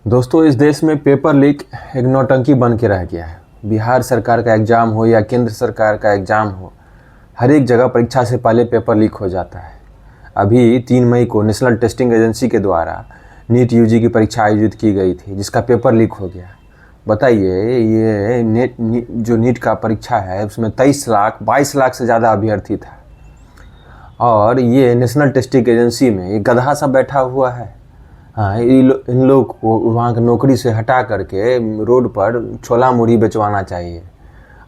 दोस्तों, इस देश में पेपर लीक एक नौटंकी बन के रह गया है। बिहार सरकार का एग्ज़ाम हो या केंद्र सरकार का एग्ज़ाम हो, हर एक जगह परीक्षा से पहले पेपर लीक हो जाता है। अभी 3 मई को नेशनल टेस्टिंग एजेंसी के द्वारा नीट यूजी की परीक्षा आयोजित की गई थी, जिसका पेपर लीक हो गया। बताइए, ये जो नीट का परीक्षा है उसमें 22 लाख से ज़्यादा अभ्यर्थी था, और ये नेशनल टेस्टिंग एजेंसी में ये गधा सा बैठा हुआ है। हाँ, इन लोग को वहाँ की नौकरी से हटा करके रोड पर छोला मुड़ी बेचवाना चाहिए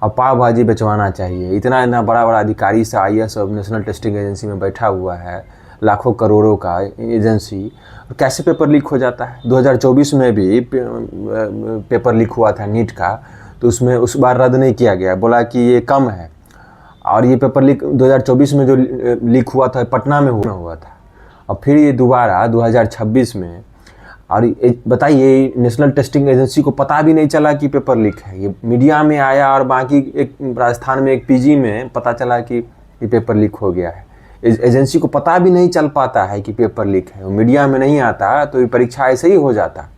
और पाव भाजी बेचवाना चाहिए। इतना बड़ा बड़ा अधिकारी से IAS और नेशनल टेस्टिंग एजेंसी में बैठा हुआ है, लाखों करोड़ों का एजेंसी, और कैसे पेपर लीक हो जाता है। 2024 में भी पेपर लीक हुआ था नीट का, तो उसमें उस बार रद्द नहीं किया गया, बोला कि ये कम है। और ये पेपर लीक 2024 में जो लीक हुआ था पटना में हुआ था, और फिर ये दोबारा 2026 में। और बताइए, नेशनल टेस्टिंग एजेंसी को पता भी नहीं चला कि पेपर लीक है। ये मीडिया में आया, और बाकी एक राजस्थान में एक PG में पता चला कि ये पेपर लीक हो गया है। एजेंसी को पता भी नहीं चल पाता है कि पेपर लीक है, मीडिया में नहीं आता तो ये परीक्षा ऐसे ही हो जाता।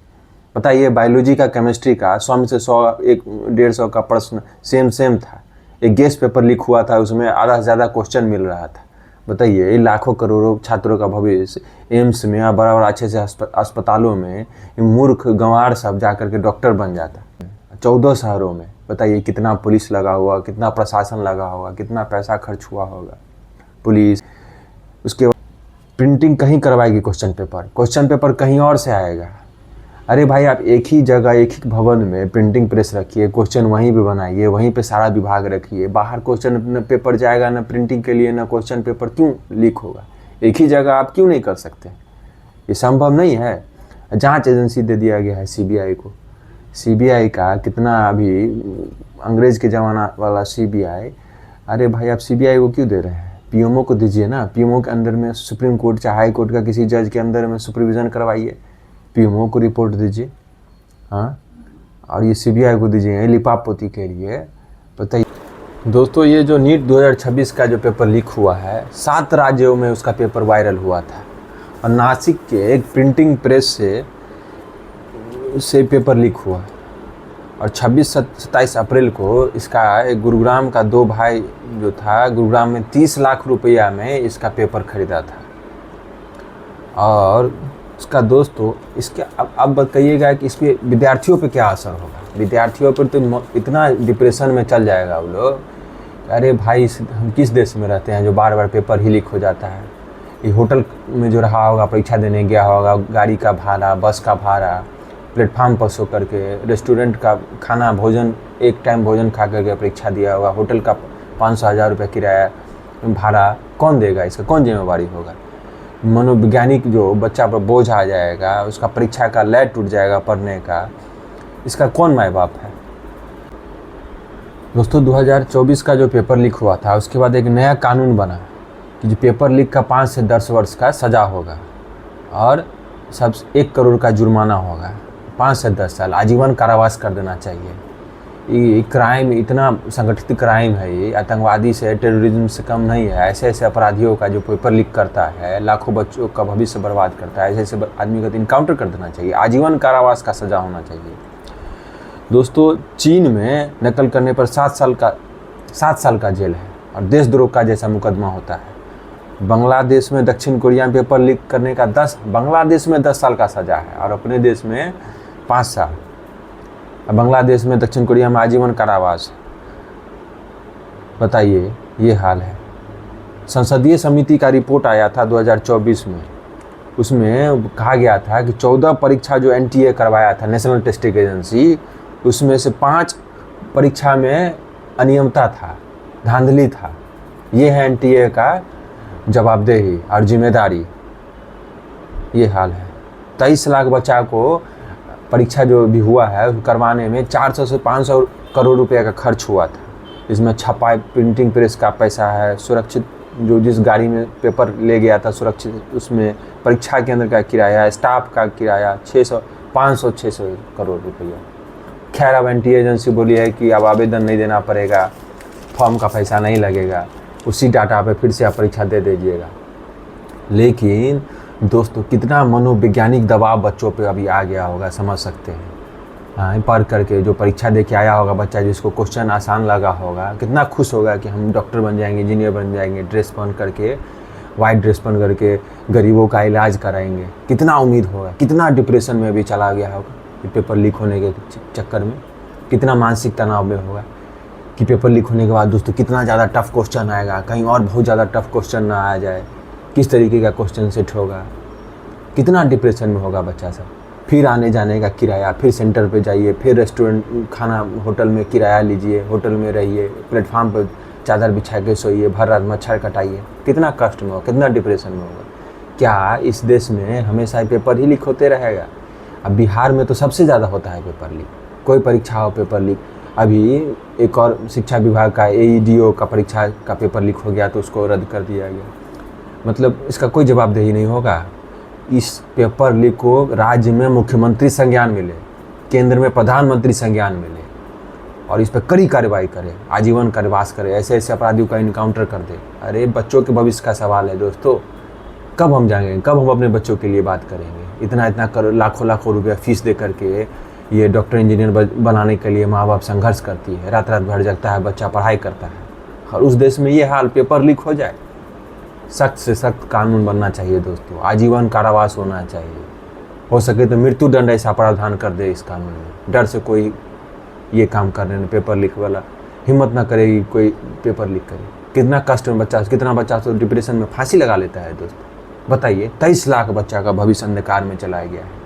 बताइए, बायोलॉजी का, केमिस्ट्री का 100 में से 100, 150 का प्रश्न सेम था। एक गेस्ट पेपर लीक हुआ था, उसमें आधा से ज़्यादा क्वेश्चन मिल रहा था। बताइए, लाखों करोड़ों छात्रों का भविष्य एम्स में या बड़ा बड़ा अच्छे से अस्पतालों में मूर्ख गंवार सब जा कर के डॉक्टर बन जाता। 14 शहरों में बताइए कितना पुलिस लगा हुआ, कितना प्रशासन लगा होगा, कितना पैसा खर्च हुआ होगा पुलिस। उसके बाद प्रिंटिंग कहीं करवाएगी क्वेश्चन पेपर कहीं और से आएगा। अरे भाई, आप एक ही जगह, एक ही भवन में प्रिंटिंग प्रेस रखिए, क्वेश्चन वहीं पे बनाइए, वहीं पे सारा विभाग रखिए। बाहर क्वेश्चन न पेपर जाएगा, न प्रिंटिंग के लिए, न क्वेश्चन पेपर क्यों लीक होगा? एक ही जगह आप क्यों नहीं कर सकते? ये संभव नहीं है। जांच एजेंसी दे दिया गया है CBI को। CBI का कितना अभी अंग्रेज़ के ज़माना वाला CBI। अरे भाई, आप CBI को क्यों दे रहे हैं? PMO को दीजिए ना। PMO के अंदर में सुप्रीम कोर्ट चाहे हाई कोर्ट का किसी जज के अंदर में सुपरविज़न करवाइए, PMO को रिपोर्ट दीजिए। हाँ, और ये CBI को दीजिए लिपापोती के लिए। बताइए दोस्तों, ये जो नीट 2026 का जो पेपर लीक हुआ है, 7 राज्यों में उसका पेपर वायरल हुआ था, और नासिक के एक प्रिंटिंग प्रेस से पेपर लीक हुआ। और 26-27 अप्रैल को इसका एक गुरुग्राम का 2 भाई जो था, गुरुग्राम में 30 लाख रुपया में इसका पेपर खरीदा था। और उसका दोस्त तो इसके अब बताइएगा कि इस पर विद्यार्थियों पे क्या असर होगा। विद्यार्थियों पर तो इतना डिप्रेशन में चल जाएगा वो लोग। अरे भाई, हम किस देश में रहते हैं जो बार बार पेपर ही लीक हो जाता है। ये होटल में जो रहा होगा, परीक्षा देने गया होगा, गाड़ी का भाड़ा, बस का भाड़ा, प्लेटफार्म पर सो करके, रेस्टोरेंट का खाना, भोजन, एक टाइम भोजन खा करके परीक्षा दिया होगा, होटल का 500-1000 रुपये किराया भाड़ा कौन देगा? इसका कौन जिम्मेवारी होगा? मनोवैज्ञानिक जो बच्चा पर बोझ आ जाएगा, उसका परीक्षा का लय टूट जाएगा पढ़ने का, इसका कौन माँ बाप है? दोस्तों, 2024 का जो पेपर लीक हुआ था, उसके बाद एक नया कानून बना कि जो पेपर लीक का 5 से 10 वर्ष का सज़ा होगा, और सब 1 करोड़ का जुर्माना होगा। 5 से 10 साल आजीवन कारावास कर देना चाहिए। ये क्राइम, इतना संगठित क्राइम है, ये आतंकवादी से, टेररिज्म से कम नहीं है। ऐसे ऐसे अपराधियों का जो पेपर लीक करता है, लाखों बच्चों का भविष्य बर्बाद करता है, ऐसे ऐसे आदमी का इनकाउंटर कर देना चाहिए। आजीवन कारावास का सज़ा होना चाहिए। दोस्तों, चीन में नकल करने पर 7 साल का जेल है, और देशद्रोह का जैसा मुकदमा होता है। बांग्लादेश में, दक्षिण कोरिया में पेपर लीक करने का बांग्लादेश में 10 साल का सज़ा है, और अपने देश में 5 साल। बांग्लादेश में, दक्षिण कोरिया में आजीवन कारावास। बताइए, ये हाल है। संसदीय समिति का रिपोर्ट आया था 2024 में, उसमें कहा गया था कि 14 परीक्षा जो NTA करवाया था, नेशनल टेस्टिंग एजेंसी, उसमें से 5 परीक्षा में अनियमितता था, धांधली था। ये है NTA का जवाबदेही और जिम्मेदारी। ये हाल है। 23 लाख बच्चा को परीक्षा जो भी हुआ है करवाने में 400 से 500 करोड़ रुपए का खर्च हुआ था। इसमें छपाई, प्रिंटिंग प्रेस का पैसा है, सुरक्षित जो जिस गाड़ी में पेपर ले गया था सुरक्षित, उसमें परीक्षा केंद्र का किराया, स्टाफ का किराया, 500-600 करोड़ रुपया। खैर, अब NTA एजेंसी बोली है कि अब आवेदन नहीं देना पड़ेगा, फॉर्म का पैसा नहीं लगेगा, उसी डाटा पे फिर से आप परीक्षा दे दीजिएगा। लेकिन दोस्तों कितना मनोवैज्ञानिक दबाव बच्चों पे अभी आ गया होगा, समझ सकते हैं। हाँ, पढ़ करके जो परीक्षा दे के आया होगा बच्चा, जिसको क्वेश्चन आसान लगा होगा, कितना खुश होगा कि हम डॉक्टर बन जाएंगे, इंजीनियर बन जाएंगे, ड्रेस पहन करके, वाइट ड्रेस पहन करके गरीबों का इलाज कराएंगे। कितना उम्मीद होगा, कितना डिप्रेशन में भी चला गया होगा कि पेपर लीक होने के चक्कर में, कितना मानसिक तनाव में होगा कि पेपर लीक होने के बाद दोस्तों कितना ज़्यादा टफ क्वेश्चन आएगा, कहीं और बहुत ज़्यादा टफ क्वेश्चन ना आ जाए, किस तरीके का क्वेश्चन सेट होगा, कितना डिप्रेशन में होगा बच्चा सब। फिर आने जाने का किराया, फिर सेंटर पे जाइए, फिर रेस्टोरेंट खाना होटल में किराया लीजिए, होटल में रहिए, प्लेटफार्म पर चादर बिछा के सोइए, भर रात मच्छर कटाइए, कितना कष्ट में होगा, कितना डिप्रेशन में होगा। क्या इस देश में हमेशा पेपर ही लीक होते रहेगा? अब बिहार में तो सबसे ज़्यादा होता है पेपर लीक, कोई परीक्षा हो पेपर लीक। अभी एक और शिक्षा विभाग का AEDO का परीक्षा का पेपर लीक हो गया तो उसको रद्द कर दिया गया। मतलब इसका कोई जवाबदेही नहीं होगा। इस पेपर लीक को राज्य में मुख्यमंत्री संज्ञान मिले, केंद्र में प्रधानमंत्री संज्ञान मिले और इस पर कड़ी कार्रवाई करे, आजीवन कारावास करे, ऐसे ऐसे अपराधियों का इनकाउंटर कर दे। अरे बच्चों के भविष्य का सवाल है दोस्तों, कब हम जाएंगे, कब हम अपने बच्चों के लिए बात करेंगे? इतना इतना लाखों लाखों रुपया फीस दे करके ये डॉक्टर इंजीनियर बनाने के लिए माँ बाप संघर्ष करती है, रात रात भर जगता है, बच्चा पढ़ाई करता है, और उस देश में ये हाल, पेपर लीक हो जाए। सख्त से सख्त कानून बनना चाहिए दोस्तों, आजीवन कारावास होना चाहिए, हो सके तो मृत्यु दंड ऐसा प्रावधान कर दे इस कानून में। डर से कोई ये काम करने में, पेपर लीक वाला हिम्मत ना करेगी कोई पेपर लीक करे। कितना कष्ट में बच्चा, कितना बच्चा तो डिप्रेशन में फांसी लगा लेता है दोस्तों। बताइए, 23 लाख बच्चा का भविष्य अंधकार में चलाया गया है।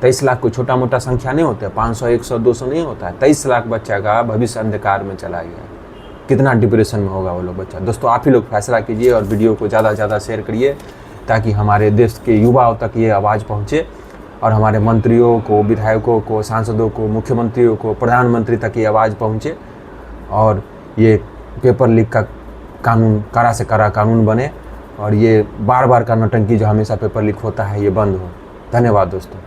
23 लाख कोई छोटा मोटा संख्या नहीं होता है, 500 100 200 नहीं होता है। 23 लाख बच्चा का भविष्य अंधकार में चला गया है। कितना डिप्रेशन में होगा वो लोग बच्चा। दोस्तों आप ही लोग फैसला कीजिए और वीडियो को ज़्यादा से ज़्यादा शेयर करिए ताकि हमारे देश के युवाओं तक ये आवाज़ पहुँचे और हमारे मंत्रियों को, विधायकों को, सांसदों को, मुख्यमंत्रियों को, प्रधानमंत्री तक ये आवाज़ पहुँचे और ये पेपर लीक का कानून कड़ा से कड़ा कानून बने और ये बार बार का नौटंकी जो हमेशा पेपर लीक होता है ये बंद हो। धन्यवाद दोस्तों।